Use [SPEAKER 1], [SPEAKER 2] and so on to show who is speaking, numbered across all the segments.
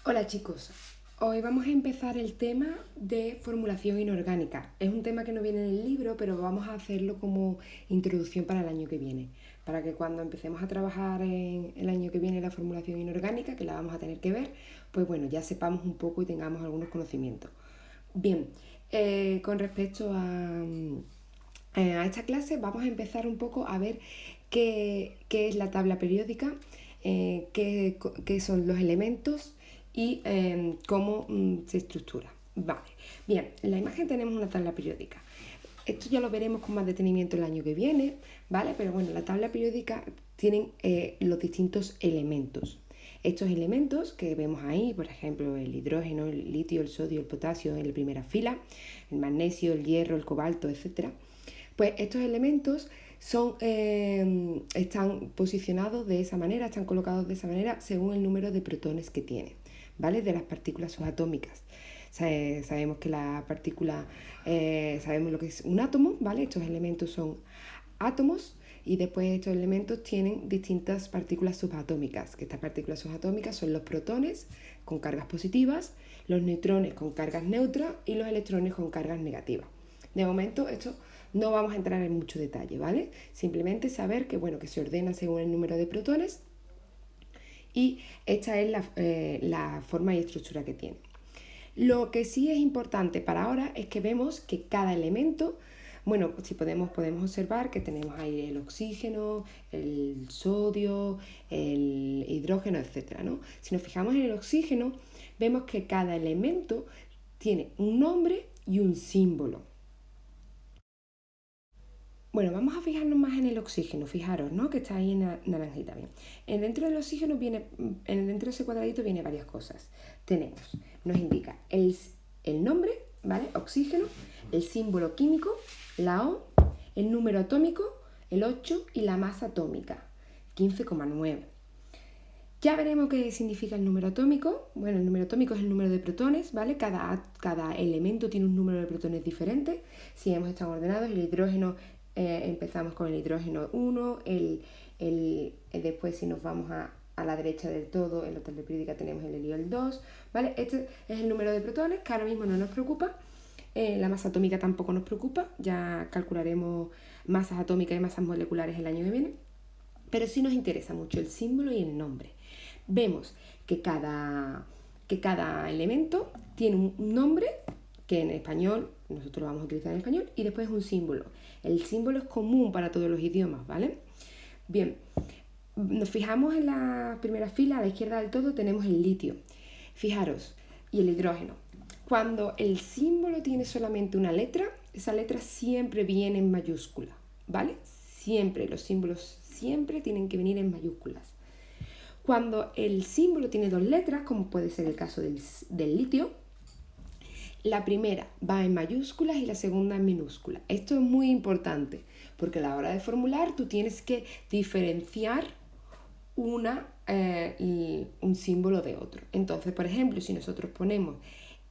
[SPEAKER 1] Hola chicos, hoy vamos a empezar el tema de formulación inorgánica. Es un tema que no viene en el libro, pero vamos a hacerlo como introducción para el año que viene, para que cuando empecemos a trabajar en el año que viene la formulación inorgánica, que la vamos a tener que ver, pues bueno, ya sepamos un poco y tengamos algunos conocimientos. Bien, con respecto a esta clase vamos a empezar un poco a ver qué es la tabla periódica, qué son los elementos y cómo se estructura. Vale, bien, en la imagen tenemos una tabla periódica. Esto ya lo veremos con más detenimiento el año que viene, ¿vale? Pero bueno, la tabla periódica tienen los distintos elementos. Estos elementos que vemos ahí, por ejemplo, el hidrógeno, el litio, el sodio, el potasio en la primera fila, el magnesio, el hierro, el cobalto, etcétera. Pues estos elementos están posicionados de esa manera, están colocados de esa manera según el número de protones que tienen, ¿vale? De las partículas subatómicas. Sabemos que la partícula, sabemos lo que es un átomo, ¿vale? Estos elementos son átomos y después estos elementos tienen distintas partículas subatómicas, que estas partículas subatómicas son los protones con cargas positivas, los neutrones con cargas neutras y los electrones con cargas negativas. De momento esto no vamos a entrar en mucho detalle, ¿vale? Simplemente saber que, bueno, que se ordena según el número de protones y esta es la forma y estructura que tiene. Lo que sí es importante para ahora es que vemos que cada elemento, bueno, si podemos observar que tenemos ahí el oxígeno, el sodio, el hidrógeno, etcétera, ¿no? Si nos fijamos en el oxígeno, vemos que cada elemento tiene un nombre y un símbolo. Bueno, vamos a fijarnos más en el oxígeno, fijaros, ¿no? Que está ahí en naranjita, bien. Dentro del oxígeno dentro de ese cuadradito viene varias cosas. Nos indica el nombre, ¿vale? Oxígeno, el símbolo químico, la O, el número atómico, el 8 y la masa atómica, 15,9. Ya veremos qué significa el número atómico. Bueno, el número atómico es el número de protones, ¿vale? Cada elemento tiene un número de protones diferente. Si hemos estado ordenados, el hidrógeno, empezamos con el hidrógeno 1, después si nos vamos a la derecha del todo, en la tabla periódica tenemos el helio el 2, ¿vale? Este es el número de protones, que ahora mismo no nos preocupa. La masa atómica tampoco nos preocupa, ya calcularemos masas atómicas y masas moleculares el año que viene. Pero sí nos interesa mucho el símbolo y el nombre. Vemos que cada elemento tiene un nombre que en español nosotros lo vamos a utilizar en español y después un símbolo. El símbolo es común para todos los idiomas, ¿vale? Bien, nos fijamos en la primera fila, a la izquierda del todo tenemos el litio. Fijaros, y el hidrógeno. Cuando el símbolo tiene solamente una letra, esa letra siempre viene en mayúscula, ¿vale? Siempre, los símbolos siempre tienen que venir en mayúsculas. Cuando el símbolo tiene dos letras, como puede ser el caso del litio, la primera va en mayúsculas y la segunda en minúsculas. Esto es muy importante porque a la hora de formular tú tienes que diferenciar un símbolo de otro. Entonces, por ejemplo, si nosotros ponemos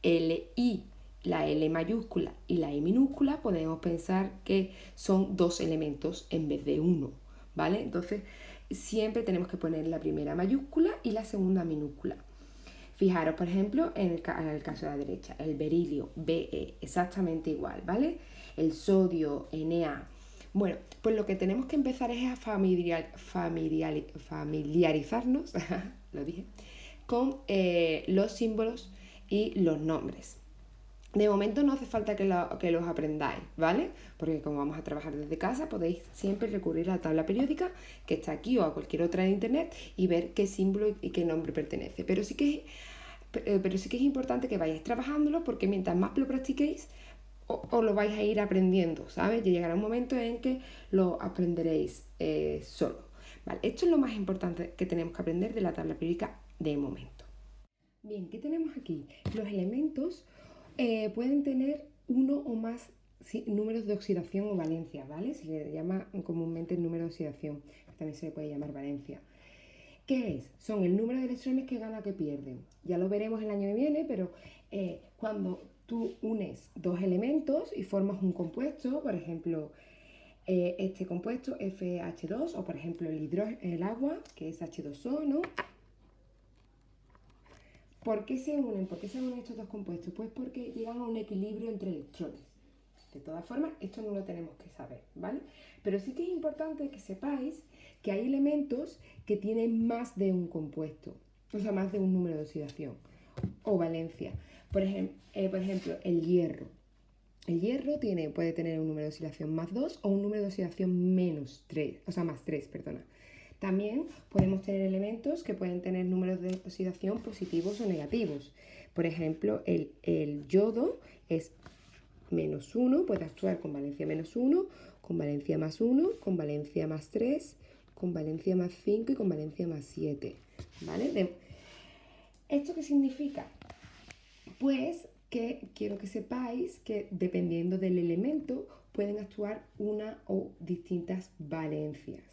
[SPEAKER 1] LI, la L mayúscula y la I minúscula, podemos pensar que son dos elementos en vez de uno, ¿vale? Entonces, siempre tenemos que poner la primera mayúscula y la segunda minúscula. Fijaros, por ejemplo, en el caso de la derecha, el berilio, Be, exactamente igual, ¿vale? El sodio, Na. Bueno, pues lo que tenemos que empezar es a familiarizarnos, lo dije, con los símbolos y los nombres. De momento no hace falta que los aprendáis, ¿vale? Porque como vamos a trabajar desde casa, podéis siempre recurrir a la tabla periódica que está aquí o a cualquier otra de internet y ver qué símbolo y qué nombre pertenece. Pero sí que es importante que vayáis trabajándolo porque mientras más lo practiquéis, os lo vais a ir aprendiendo, ¿sabes? Y llegará un momento en que lo aprenderéis solo. Vale, esto es lo más importante que tenemos que aprender de la tabla periódica de momento. Bien, ¿qué tenemos aquí? Los elementos pueden tener uno o más números de oxidación o valencia, ¿vale? Se le llama comúnmente el número de oxidación, que también se le puede llamar valencia. ¿Qué es? Son el número de electrones que gana o que pierden. Ya lo veremos el año que viene, pero cuando tú unes dos elementos y formas un compuesto, por ejemplo, este compuesto FH2 o por ejemplo el agua, que es H2O, ¿no? ¿Por qué se unen? ¿Por qué se unen estos dos compuestos? Pues porque llegan a un equilibrio entre electrones. De todas formas, esto no lo tenemos que saber, ¿vale? Pero sí que es importante que sepáis que hay elementos que tienen más de un compuesto, o sea, más de un número de oxidación o valencia. Por ejemplo, el hierro. El hierro puede tener un número de oxidación más 2 o un número de oxidación menos 3, o sea, más 3, perdona. También podemos tener elementos que pueden tener números de oxidación positivos o negativos. Por ejemplo, el yodo es menos 1, puede actuar con valencia menos 1, con valencia más 1, con valencia más 3, con valencia más 5 y con valencia más 7. ¿Vale? ¿Esto qué significa? Pues que quiero que sepáis que dependiendo del elemento pueden actuar una o distintas valencias.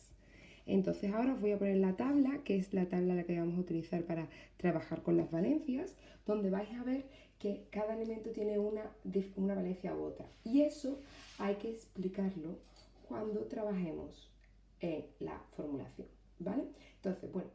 [SPEAKER 1] Entonces ahora os voy a poner la tabla, que es la tabla la que vamos a utilizar para trabajar con las valencias, donde vais a ver que cada elemento tiene una valencia u otra. Y eso hay que explicarlo cuando trabajemos en la formulación, ¿vale? Entonces, bueno,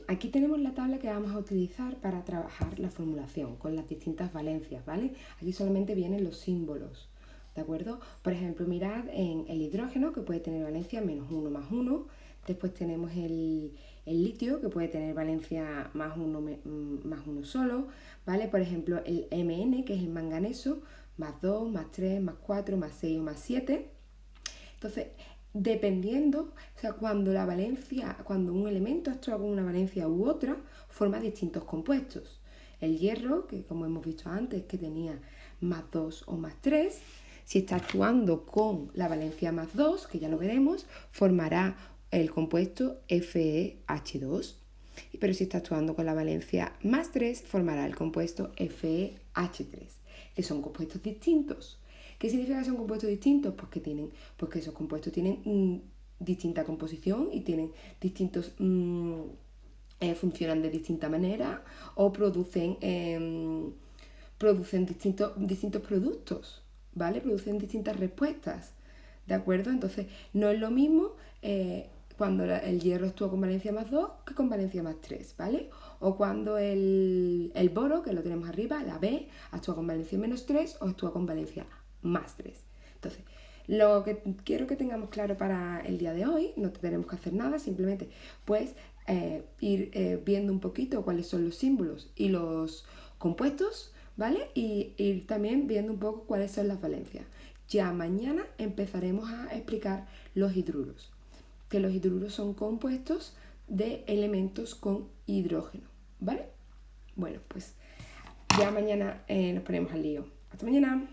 [SPEAKER 1] aquí tenemos la tabla que vamos a utilizar para trabajar la formulación con las distintas valencias, ¿vale? Aquí solamente vienen los símbolos, ¿de acuerdo? Por ejemplo, mirad en el hidrógeno, que puede tener valencia menos 1 más 1. Después tenemos el litio, que puede tener valencia más 1 solo, ¿vale? Por ejemplo, el Mn, que es el manganeso, más 2, más 3, más 4, más 6 o más 7. Entonces, dependiendo, o sea, cuando un elemento actúa con una valencia u otra, forma distintos compuestos. El hierro, que como hemos visto antes, que tenía más 2 o más 3, si está actuando con la valencia más 2, que ya lo veremos, formará el compuesto FeH2. Pero si está actuando con la valencia más 3, formará el compuesto FeH3, que son compuestos distintos. ¿Qué significa que son compuestos distintos? Pues que esos compuestos tienen distinta composición y tienen distintos, funcionan de distinta manera o producen distintos productos, ¿vale? Producen distintas respuestas, ¿de acuerdo? Entonces, no es lo mismo cuando el hierro actúa con valencia más 2 que con valencia más 3, ¿vale? O cuando el boro, que lo tenemos arriba, la B, actúa con valencia menos 3 o actúa con valencia más 3. Entonces, lo que quiero que tengamos claro para el día de hoy, no tenemos que hacer nada, simplemente pues ir viendo un poquito cuáles son los símbolos y los compuestos, ¿vale? Y ir también viendo un poco cuáles son las valencias. Ya mañana empezaremos a explicar los hidruros, que los hidruros son compuestos de elementos con hidrógeno, ¿vale? Bueno, pues ya mañana nos ponemos al lío. Hasta mañana.